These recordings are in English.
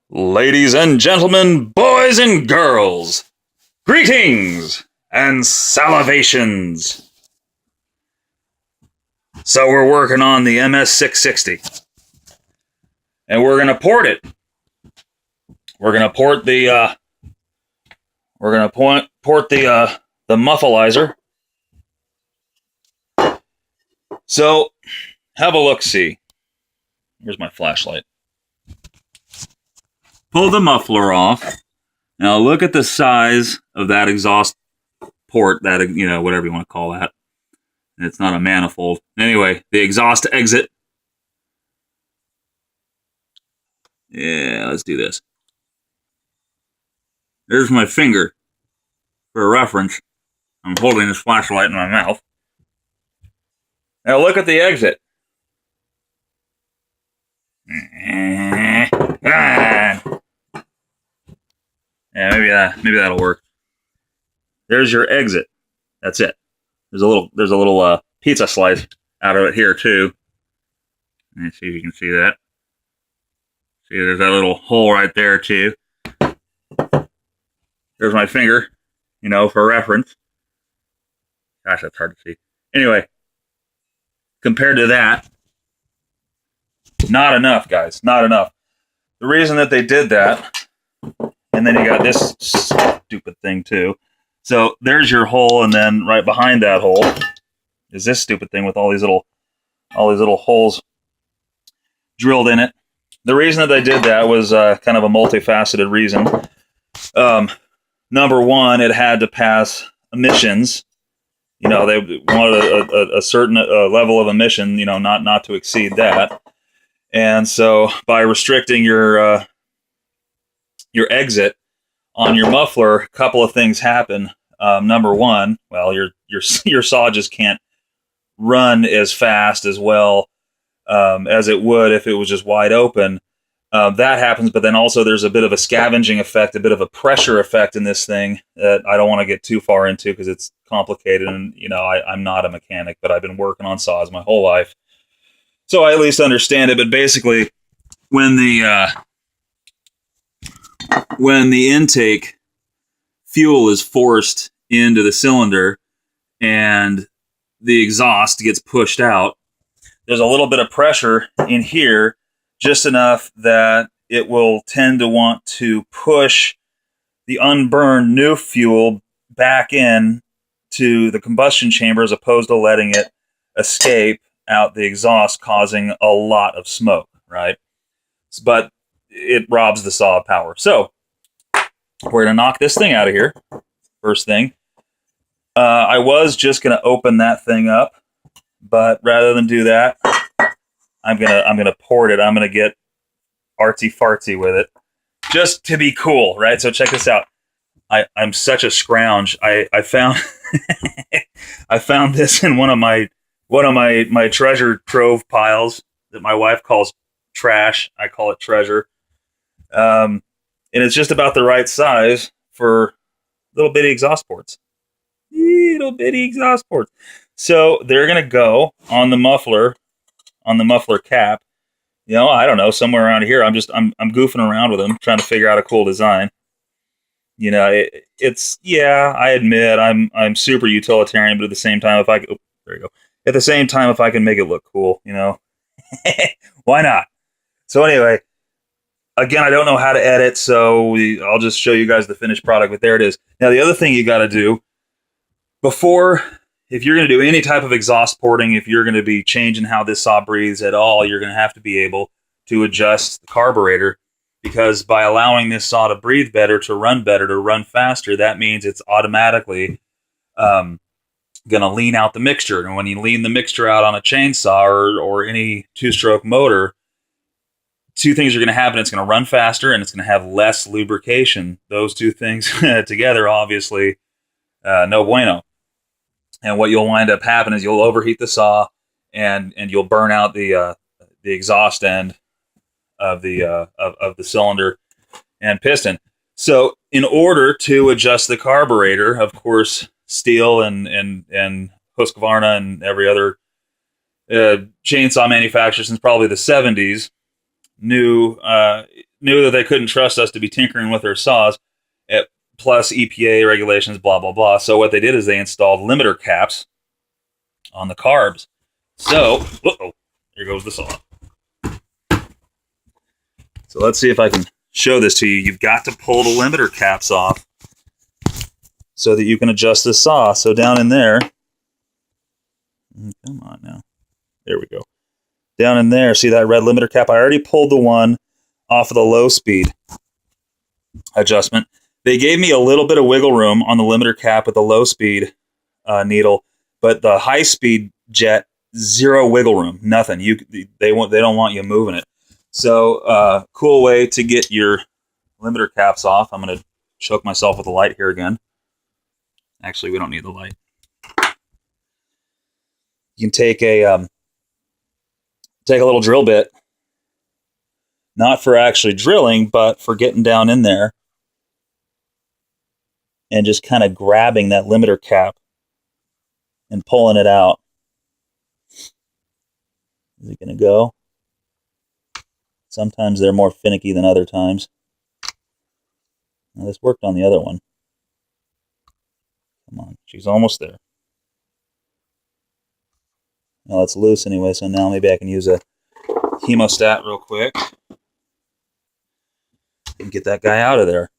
Ladies and gentlemen, boys and girls, greetings and salivations. So we're working on the ms660, and we're gonna port it. We're gonna port the the muffleizer. So have a look-see. Here's my flashlight. Pull the muffler off. Now look at the size of that exhaust port, that, whatever you want to call that. It's not a manifold. Anyway, the exhaust exit. Yeah, let's do this. There's my finger for a reference. I'm holding this flashlight in my mouth. Now look at the exit. Yeah, maybe that'll work. There's your exit. That's it. There's a little pizza slice out of it here too. Let's see if you can see that. See, there's that little hole right there too. There's my finger, for reference. Gosh, that's hard to see. Anyway, compared to that, not enough, guys. Not enough. The reason that they did that, and then you got this stupid thing too. So there's your hole, and then right behind that hole is this stupid thing with all these little holes drilled in it. The reason that they did that was kind of a multifaceted reason. Number one, it had to pass emissions. They wanted a certain level of emission, not to exceed that. And so by restricting your exit on your muffler, a couple of things happen. Number one, well, your saw just can't run as fast as well as it would if it was just wide open. That happens, but then also there's a bit of a scavenging effect, a bit of a pressure effect in this thing that I don't want to get too far into because it's complicated, and I'm not a mechanic, but I've been working on saws my whole life, so I at least understand it. But basically, when the intake fuel is forced into the cylinder and the exhaust gets pushed out, there's a little bit of pressure in here, just enough that it will tend to want to push the unburned new fuel back in to the combustion chamber as opposed to letting it escape out the exhaust, causing a lot of smoke, right? But it robs the saw of power. So we're going to knock this thing out of here. First thing. I was just going to open that thing up, but rather than do that, I'm gonna port it. I'm gonna get artsy fartsy with it, just to be cool, right? So check this out. I'm such a scrounge. I found I found this in one of my treasure trove piles that my wife calls trash. I call it treasure. And it's just about the right size for little bitty exhaust ports. Little bitty exhaust ports. So they're gonna go on the muffler. On the muffler cap, I don't know, somewhere around here. I'm goofing around with them, trying to figure out a cool design. I admit I'm super utilitarian, but at the same time, if I can make it look cool, why not? So anyway, again, I don't know how to edit, so I'll just show you guys the finished product. But there it is. Now the other thing you got to do if you're going to do any type of exhaust porting, if you're going to be changing how this saw breathes at all, you're going to have to be able to adjust the carburetor, because by allowing this saw to breathe better, to run faster, that means it's automatically going to lean out the mixture. And when you lean the mixture out on a chainsaw or any two-stroke motor, two things are going to happen. It's going to run faster and it's going to have less lubrication. Those two things together, obviously, no bueno. And what you'll wind up happening is you'll overheat the saw, and you'll burn out the exhaust end of the cylinder and piston. So, in order to adjust the carburetor, of course, Steel and Husqvarna and every other chainsaw manufacturer since probably the 70s knew knew that they couldn't trust us to be tinkering with their saws, plus EPA regulations, blah, blah, blah. So what they did is they installed limiter caps on the carbs. So, here goes the saw. So let's see if I can show this to you. You've got to pull the limiter caps off so that you can adjust the saw. So down in there, come on now. There we go. Down in there, see that red limiter cap? I already pulled the one off of the low speed adjustment. They gave me a little bit of wiggle room on the limiter cap with the low speed needle, but the high speed jet, zero wiggle room, nothing. They don't want you moving it. So cool way to get your limiter caps off. I'm going to choke myself with the light here again. Actually, we don't need the light. You can take a little drill bit, not for actually drilling, but for getting down in there and just kind of grabbing that limiter cap and pulling it out. Is it going to go? Sometimes they're more finicky than other times. Now, this worked on the other one. Come on, she's almost there. Well, it's loose anyway, so now maybe I can use a hemostat real quick and get that guy out of there.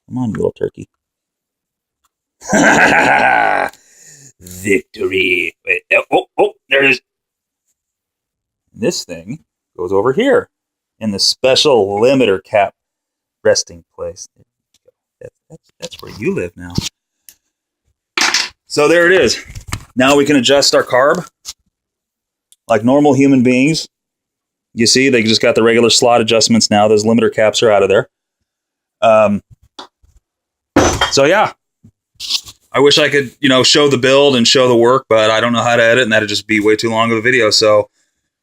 Come on, you little turkey. Victory. Wait, there it is. This thing goes over here in the special limiter cap resting place. That's where you live now. So there it is. Now we can adjust our carb like normal human beings. You see, they just got the regular slot adjustments now. Those limiter caps are out of there. So yeah, I wish I could, show the build and show the work, but I don't know how to edit, and that'd just be way too long of a video. So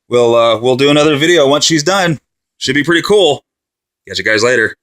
we'll do another video once she's done. Should be pretty cool. Catch you guys later.